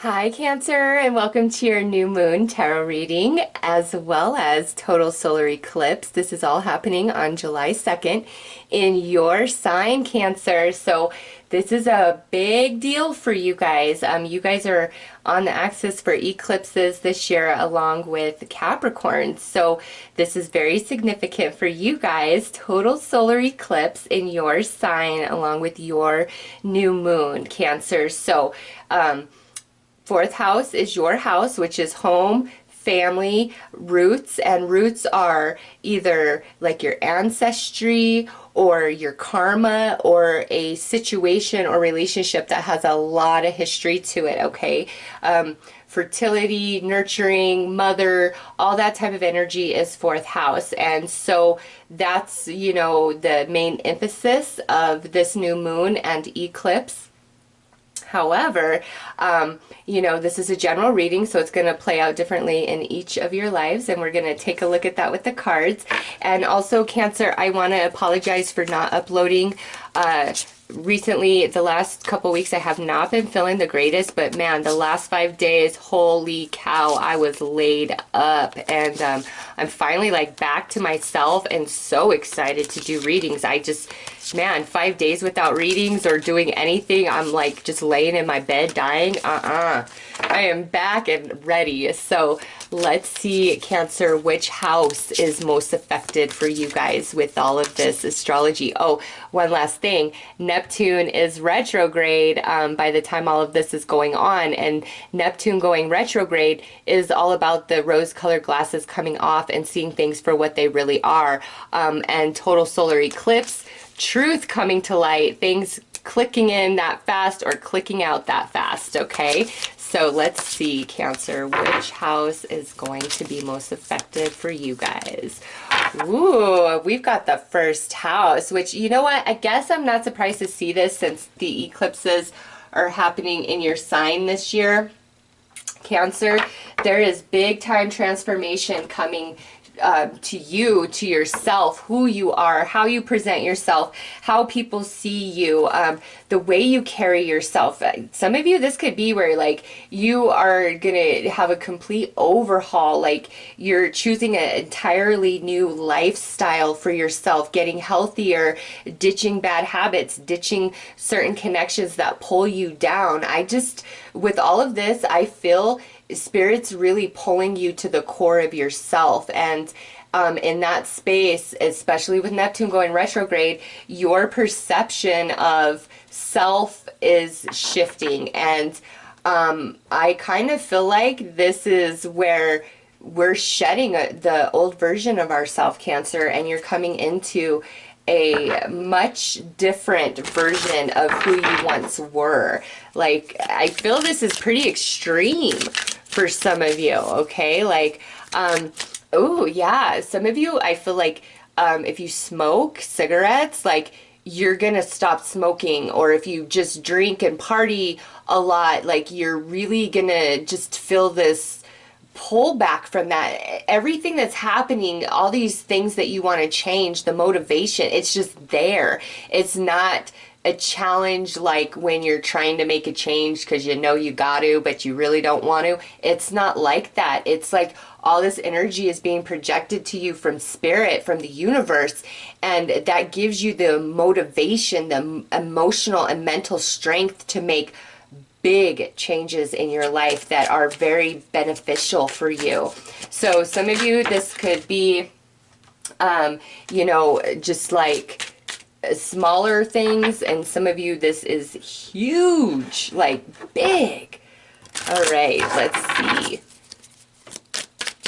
Hi Cancer, and welcome to your new moon tarot reading as well as total solar eclipse. This is all happening on July 2nd in your sign, Cancer. So this is a big deal for you guys. You guys are on the axis for eclipses this year along with Capricorn. So this is very significant for you guys. Total solar eclipse in your sign along with your new moon, Cancer. So, fourth house is your house, which is home, family, roots, and roots are either like your ancestry or your karma or a situation or relationship that has a lot of history to it, okay? Fertility, nurturing, mother, all that type of energy is fourth house. And so that's, the main emphasis of this new moon and eclipse. However, this is a general reading, so it's going to play out differently in each of your lives, and we're going to take a look at that with the cards. And also, Cancer, I want to apologize for not uploading recently. The last couple weeks I have not been feeling the greatest, but man, the last 5 days, holy cow, I was laid up, and I'm finally like back to myself and so excited to do readings. Man, 5 days without readings or doing anything, I'm like just laying in my bed dying. I am back and ready. So let's see, Cancer, which house is most affected for you guys with all of this astrology. Oh, one last thing. Neptune is retrograde by the time all of this is going on. And Neptune going retrograde is all about the rose-colored glasses coming off and seeing things for what they really are. And total solar eclipse, truth coming to light, things clicking in that fast or clicking out that fast, okay? So let's see, Cancer, which house is going to be most affected for you guys? Ooh, we've got the first house, which, you know what? I guess I'm not surprised to see this since the eclipses are happening in your sign this year. Cancer, there is big time transformation coming to you, to yourself, who you are, how you present yourself, how people see you, the way you carry yourself. Some of you, this could be where like you are gonna have a complete overhaul, like you're choosing an entirely new lifestyle for yourself, getting healthier, ditching bad habits, ditching certain connections that pull you down. With all of this, I feel Spirit's really pulling you to the core of yourself, and in that space, especially with Neptune going retrograde, your perception of self is shifting. And I kind of feel like this is where we're shedding the old version of ourself, Cancer, and you're coming into a much different version of who you once were. Like, I feel this is pretty extreme for some of you, okay? Like, oh yeah, some of you, I feel like if you smoke cigarettes, like you're gonna stop smoking, or if you just drink and party a lot, like you're really gonna just feel this pull back from that. Everything that's happening, all these things that you want to change, the motivation, it's just there. It's not a challenge like when you're trying to make a change because you know you got to, but you really don't want to. It's not like that. It's like all this energy is being projected to you from spirit, from the universe, and that gives you the motivation, the emotional and mental strength to make big changes in your life that are very beneficial for you. So some of you, this could be, just like smaller things, and some of you, this is huge, like big. All right, let's see.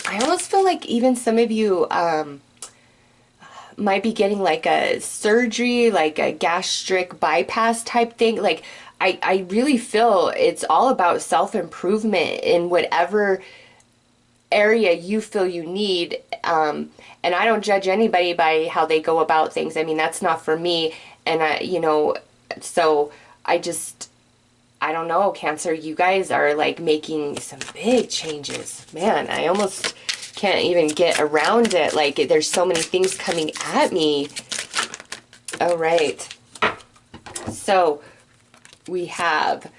I almost feel like even some of you might be getting like a surgery, like a gastric bypass type thing. Like, I really feel it's all about self-improvement in whatever area you feel you need. And I don't judge anybody by how they go about things. I mean, that's not for me. And so I don't know, Cancer, you guys are like making some big changes. Man, I almost can't even get around it. Like, there's so many things coming at me. All right. So we have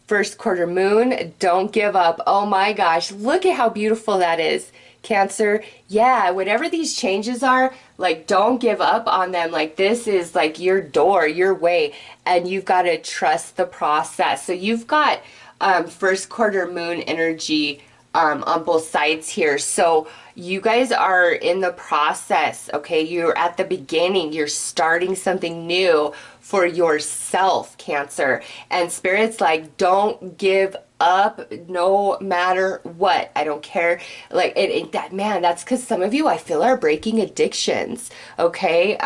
First quarter moon, don't give up. Oh my gosh, look at how beautiful that is. Cancer, yeah, whatever these changes are, like don't give up on them. Like this is like your door, your way, and you've got to trust the process. So you've got first quarter moon energy on both sides here. So you guys are in the process, okay? You're at the beginning. You're starting something new for yourself, Cancer. And Spirit's like, don't give up no matter what. I don't care. Like that, man, that's because some of you I feel are breaking addictions, okay?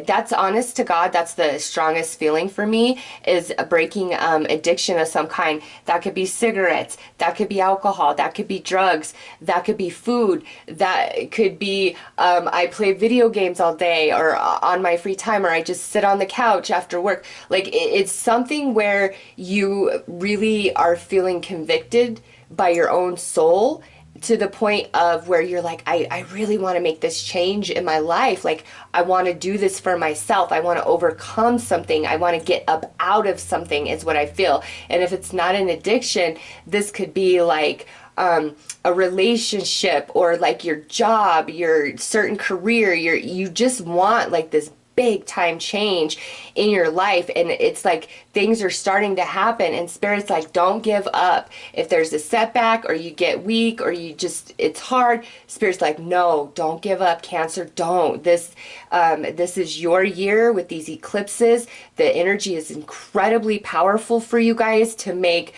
That's honest to God, that's the strongest feeling for me, is breaking addiction of some kind. That could be cigarettes, that could be alcohol, that could be drugs, that could be food, that could be I play video games all day or on my free time, or I just sit on the couch after work. Like it's something where you really are feeling convicted by your own soul, to the point of where you're like, I really want to make this change in my life. Like, I want to do this for myself. I want to overcome something. I want to get up out of something is what I feel. And if it's not an addiction, this could be like a relationship, or like your job, your certain career. You just want like this big time change in your life, and it's like things are starting to happen, and Spirit's like, don't give up. If there's a setback, or you get weak, or you just, it's hard, Spirit's like, no, don't give up, Cancer, don't. This is your year with these eclipses. The energy is incredibly powerful for you guys to make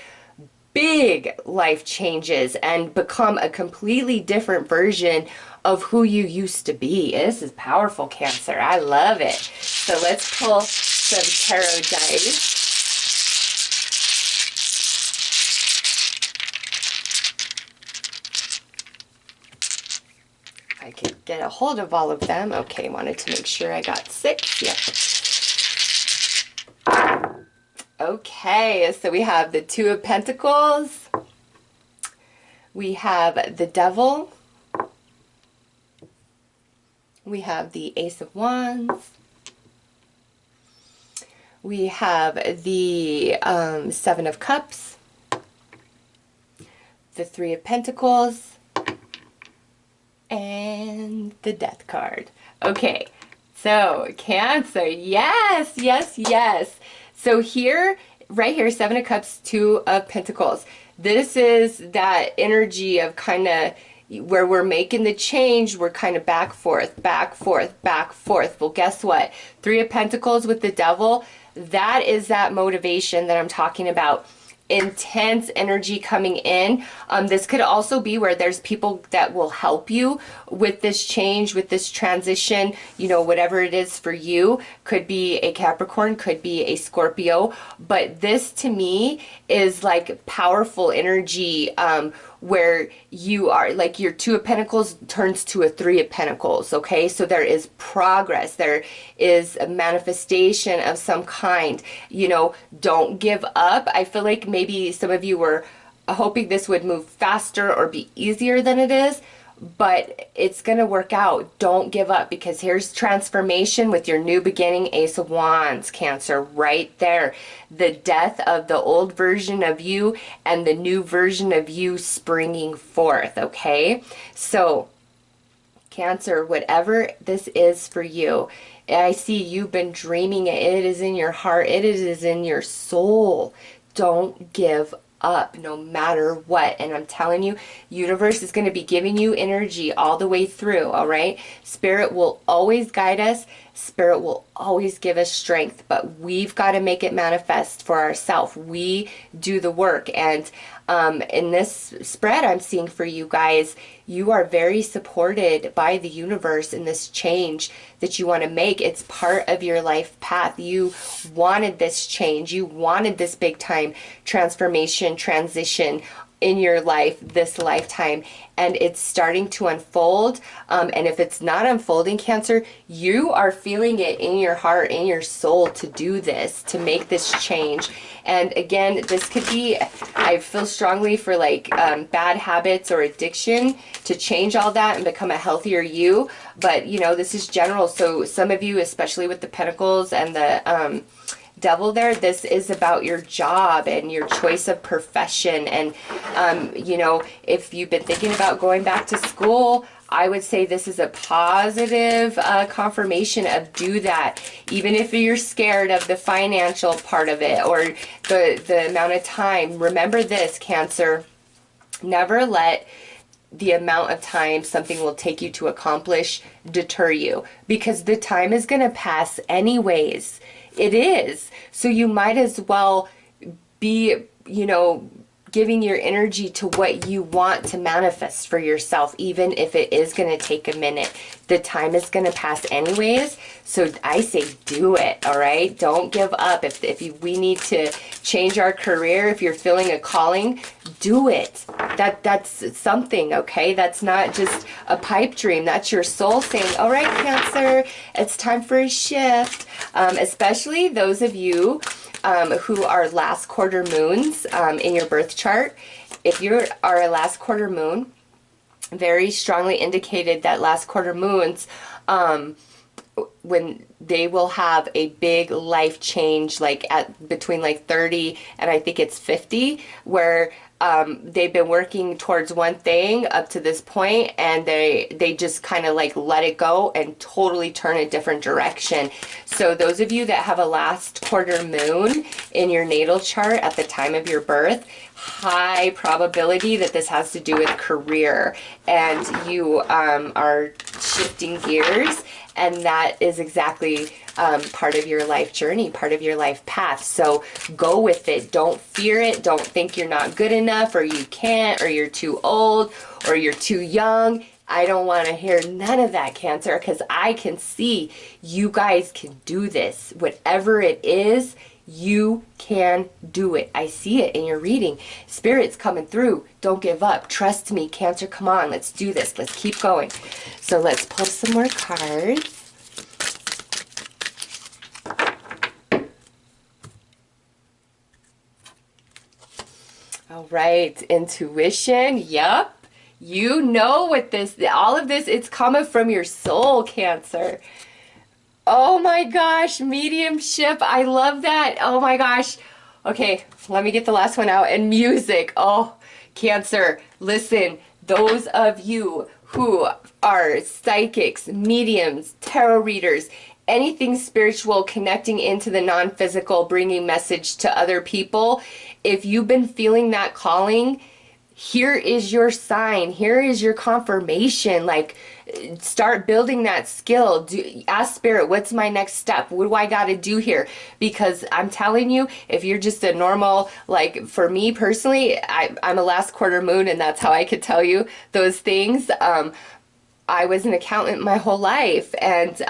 big life changes and become a completely different version of who you used to be. This is powerful, Cancer. I love it. So let's pull some tarot dice. I could get a hold of all of them. Okay, wanted to make sure I got 6. Yep. Okay, so we have the 2 of Pentacles. We have the Devil. We have the Ace of Wands. We have the 7 of Cups. The 3 of Pentacles. And the Death card. Okay, so Cancer, yes, yes, yes. So here, right here, 7 of Cups, 2 of Pentacles. This is that energy of kind of where we're making the change. We're kind of back, forth, back, forth, back, forth. Well, guess what? 3 of Pentacles with the Devil, that is that motivation that I'm talking about. Intense energy coming in. This could also be where there's people that will help you with this change, with this transition, you know, whatever it is for you. Could be a Capricorn, could be a Scorpio, but this to me is like powerful energy, where you are like your 2 of Pentacles turns to a 3 of Pentacles. Okay, so there is progress, there is a manifestation of some kind. You know, don't give up. I feel like maybe some of you were hoping this would move faster or be easier than it is, but it's gonna work out. Don't give up, because here's transformation with your new beginning. Ace of Wands, Cancer, right there. The death of the old version of you and the new version of you springing forth, okay? So Cancer, whatever this is for you, I see you've been dreaming it. It is in your heart, it is in your soul. Don't give up no matter what. And I'm telling you, universe is going to be giving you energy all the way through. All right, Spirit will always guide us, Spirit will always give us strength, but we've got to make it manifest for ourselves. We do the work. And in this spread I'm seeing for you guys, you are very supported by the universe in this change that you want to make. It's part of your life path. You wanted this change. You wanted this big time transformation, transition in your life this lifetime, and it's starting to unfold. And if it's not unfolding, Cancer, you are feeling it in your heart, in your soul, to do this, to make this change. And again, this could be, I feel strongly for like bad habits or addiction, to change all that and become a healthier you. But you know, this is general. So some of you, especially with the Pentacles and devil there, this is about your job and your choice of profession. And, you know, if you've been thinking about going back to school, I would say this is a positive confirmation of do that. Even if you're scared of the financial part of it or the amount of time, remember this, Cancer, never let the amount of time something will take you to accomplish deter you, because the time is going to pass anyways. It is. So you might as well be, you know, giving your energy to what you want to manifest for yourself, even if it is going to take a minute. The time is going to pass anyways. So I say do it, all right? Don't give up. We need to change our career, if you're feeling a calling, do it. That's something, okay? That's not just a pipe dream. That's your soul saying, all right, Cancer, it's time for a shift. Especially those of you who are last quarter moons in your birth chart. If you are a last quarter moon, very strongly indicated that last quarter moons, when they will have a big life change, like at between like 30 and I think it's 50, where they've been working towards one thing up to this point, and they just kind of like let it go and totally turn a different direction. So those of you that have a last quarter moon in your natal chart at the time of your birth, high probability that this has to do with career, and you are shifting gears, and that is exactly part of your life journey, part of your life path. So go with it. Don't fear it. Don't think you're not good enough, or you can't, or you're too old, or you're too young. I don't want to hear none of that, Cancer, because I can see you guys can do this. Whatever it is, you can do it. I see it in your reading. Spirit's coming through. Don't give up. Trust me, Cancer. Come on. Let's do this. Let's keep going. So let's pull some more cards. All right. Intuition. Yep. You know what this, all of this, it's coming from your soul, Cancer. Oh my gosh, mediumship. I love that. Oh my gosh. Okay, let me get the last one out. And music. Oh, Cancer, listen, those of you who are psychics, mediums, tarot readers, anything spiritual, connecting into the non-physical, bringing message to other people, if you've been feeling that calling, here is your sign. Here is your confirmation. Like, start building that skill. Ask Spirit, what's my next step? What do I got to do here? Because I'm telling you, if you're just a normal, like for me personally, I'm a last quarter moon, and that's how I could tell you those things. I was an accountant my whole life, and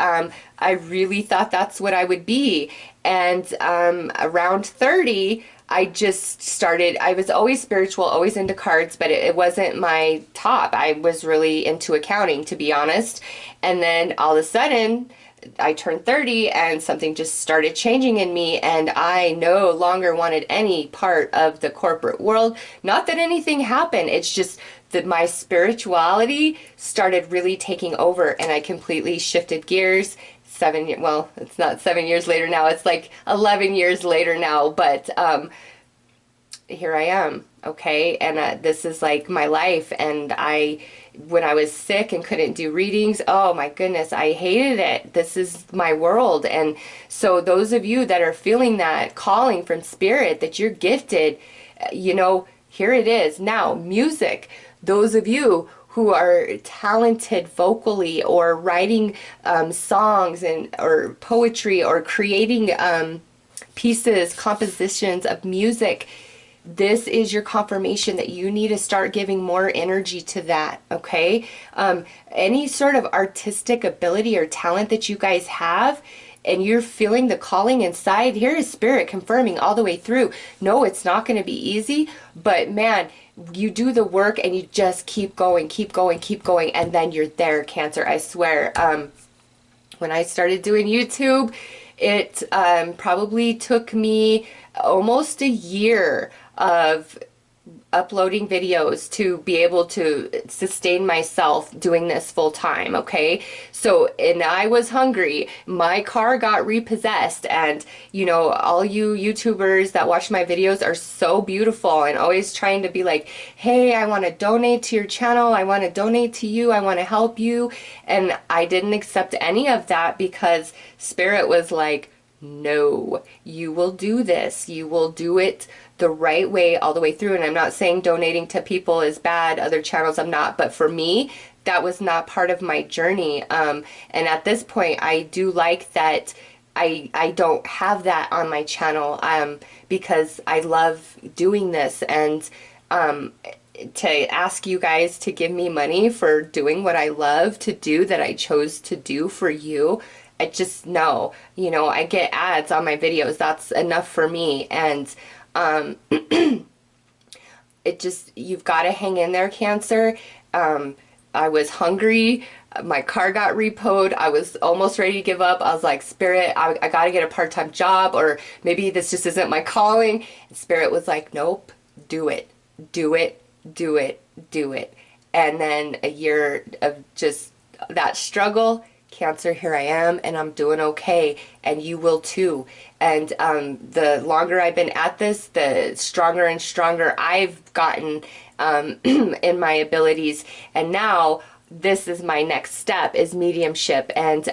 I really thought that's what I would be. And around 30, I just started, I was always spiritual, always into cards, but it wasn't my top. I was really into accounting, to be honest. And then all of a sudden, I turned 30 and something just started changing in me, and I no longer wanted any part of the corporate world. Not that anything happened, it's just that my spirituality started really taking over, and I completely shifted gears. Well, it's not 7 years later now, it's like 11 years later now, but here I am, okay? And this is like my life, and when I was sick and couldn't do readings, oh my goodness, I hated it. This is my world. And so those of you that are feeling that calling from Spirit, that you're gifted, you know, here it is. Now, music, those of you who are talented vocally, or writing songs or poetry, or creating pieces, compositions of music, this is your confirmation that you need to start giving more energy to that, okay? Any sort of artistic ability or talent that you guys have, and you're feeling the calling inside, here is Spirit confirming all the way through. No, it's not going to be easy, but man, you do the work and you just keep going, keep going, keep going, and then you're there, Cancer. I swear. When I started doing YouTube, it probably took me almost a year of uploading videos to be able to sustain myself doing this full time, okay? So, and I was hungry. My car got repossessed, and you know, all you YouTubers that watch my videos are so beautiful and always trying to be like, hey, I want to donate to your channel. I want to donate to you. I want to help you. And I didn't accept any of that because Spirit was like, no, you will do this. You will do it the right way all the way through. And I'm not saying donating to people is bad. Other channels I'm not. But for me, that was not part of my journey. And at this point, I do like that I don't have that on my channel because I love doing this. And to ask you guys to give me money for doing what I love to do, that I chose to do for you, I just know, you know, I get ads on my videos. That's enough for me. And it just, you've got to hang in there, Cancer. I was hungry. My car got repoed. I was almost ready to give up. I was like, Spirit, I got to get a part-time job, or maybe this just isn't my calling. And Spirit was like, nope, do it, do it, do it, do it. And then a year of just that struggle, Cancer, here I am, and I'm doing okay, and you will too. And the longer I've been at this, the stronger and stronger I've gotten in my abilities. And now this is my next step, is mediumship. And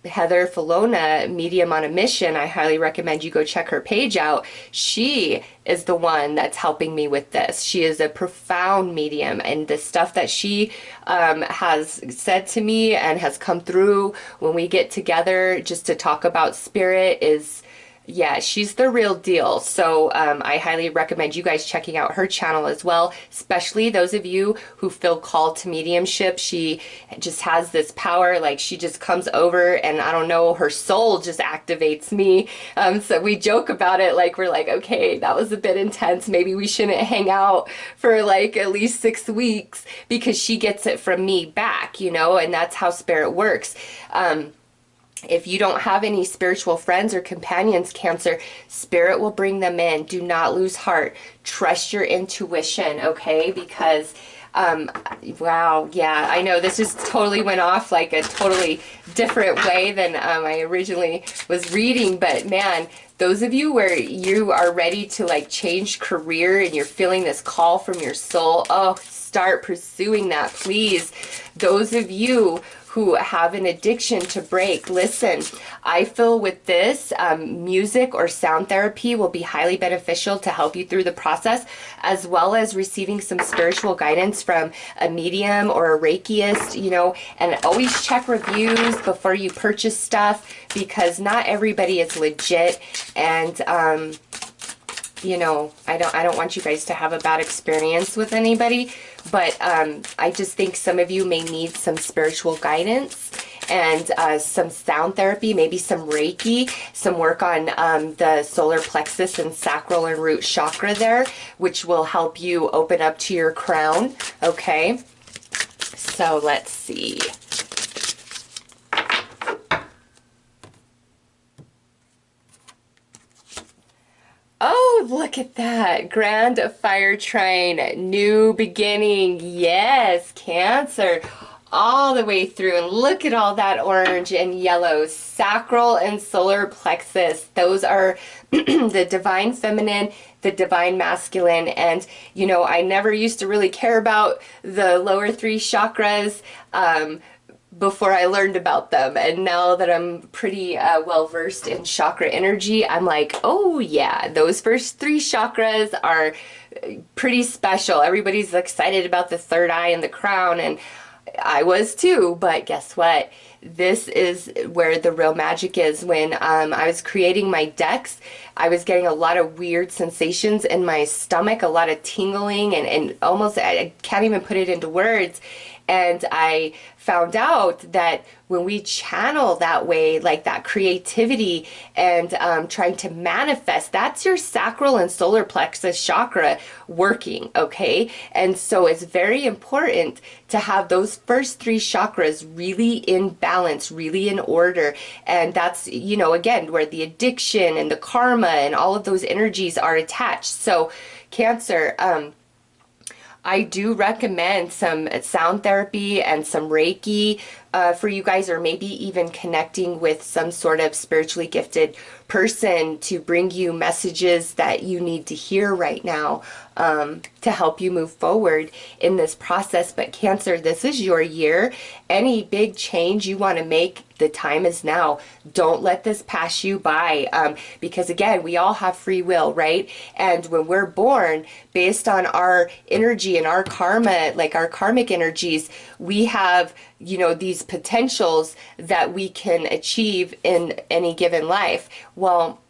Heather Filona, Medium on a Mission, I highly recommend you go check her page out. She is the one that's helping me with this. She is a profound medium, and the stuff that she has said to me and has come through when we get together just to talk about spirit is, yeah, she's the real deal. So I highly recommend you guys checking out her channel as well, especially those of you who feel called to mediumship. She just has this power, like she just comes over and I don't know, her soul just activates me. So we joke about it, like we're like, okay, that was a bit intense. Maybe we shouldn't hang out for like at least 6 weeks, because she gets it from me back, you know, and that's how spirit works. If you don't have any spiritual friends or companions, Cancer, spirit will bring them in. Do not lose heart. Trust your intuition, okay? Because, wow, yeah, I know this just totally went off like a totally different way than I originally was reading. But man, those of you where you are ready to like change career and you're feeling this call from your soul, oh, start pursuing that, please. Those of you who have an addiction to break, listen, I feel with this, music or sound therapy will be highly beneficial to help you through the process, as well as receiving some spiritual guidance from a medium or a Reikiist, you know, and always check reviews before you purchase stuff, because not everybody is legit. And you know, I don't want you guys to have a bad experience with anybody, but I just think some of you may need some spiritual guidance and some sound therapy, maybe some Reiki, some work on the solar plexus and sacral and root chakra there, which will help you open up to your crown, okay? So let's see. Oh, look at that. Grand Fire Trine, new beginning. Yes, Cancer. All the way through. And look at all that orange and yellow. Sacral and solar plexus. Those are the divine feminine, the divine masculine. And, you know, I never used to really care about the lower 3 chakras before I learned about them, and now that I'm pretty well versed in chakra energy, I'm like, oh yeah, those first 3 chakras are pretty special. Everybody's excited about the third eye and the crown, and I was too, but guess what? This is where the real magic is. When I was creating my decks, I was getting a lot of weird sensations in my stomach, a lot of tingling, and almost, I can't even put it into words. And I found out that when we channel that way, like that creativity and trying to manifest, that's your sacral and solar plexus chakra working, okay? And so it's very important to have those first 3 chakras really in balance, really in order. And that's, you know, again, where the addiction and the karma and all of those energies are attached. So Cancer, I do recommend some sound therapy and some Reiki for you guys, or maybe even connecting with some sort of spiritually gifted person to bring you messages that you need to hear right now, to help you move forward in this process. But Cancer, this is your year. Any big change you want to make, the time is now. Don't let this pass you by, because again, we all have free will, right? And when we're born, based on our energy and our karma, like our karmic energies, we have, you know, these potentials that we can achieve in any given life. Well,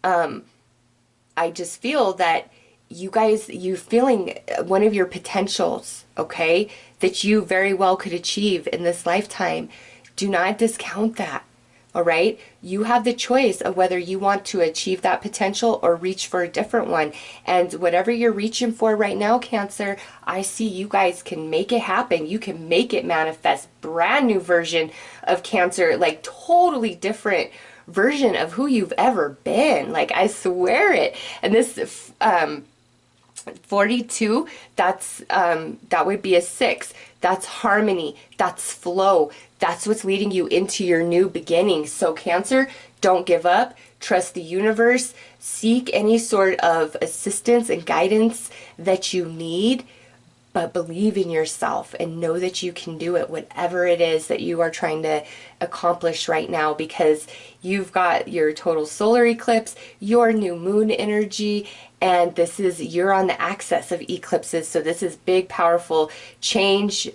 I just feel that you guys, you feeling one of your potentials, okay, that you very well could achieve in this lifetime. Do not discount that. All right. You have the choice of whether you want to achieve that potential or reach for a different one. And whatever you're reaching for right now, Cancer, I see you guys can make it happen. You can make it manifest. Brand new version of Cancer, like totally different version of who you've ever been. Like, I swear it. And this 42, that's that would be a 6. That's harmony, that's flow, that's what's leading you into your new beginning. So Cancer, don't give up, trust the universe, seek any sort of assistance and guidance that you need, but believe in yourself and know that you can do it, whatever it is that you are trying to accomplish right now, because you've got your total solar eclipse, your new moon energy, and this is, you're on the axis of eclipses. So this is big, powerful change,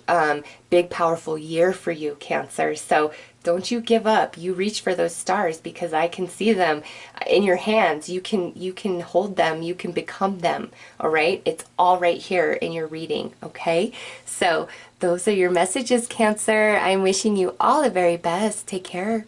big, powerful year for you, Cancer. So don't you give up. You reach for those stars, because I can see them in your hands. You can hold them. You can become them. All right. It's all right here in your reading. Okay. So those are your messages, Cancer. I'm wishing you all the very best. Take care.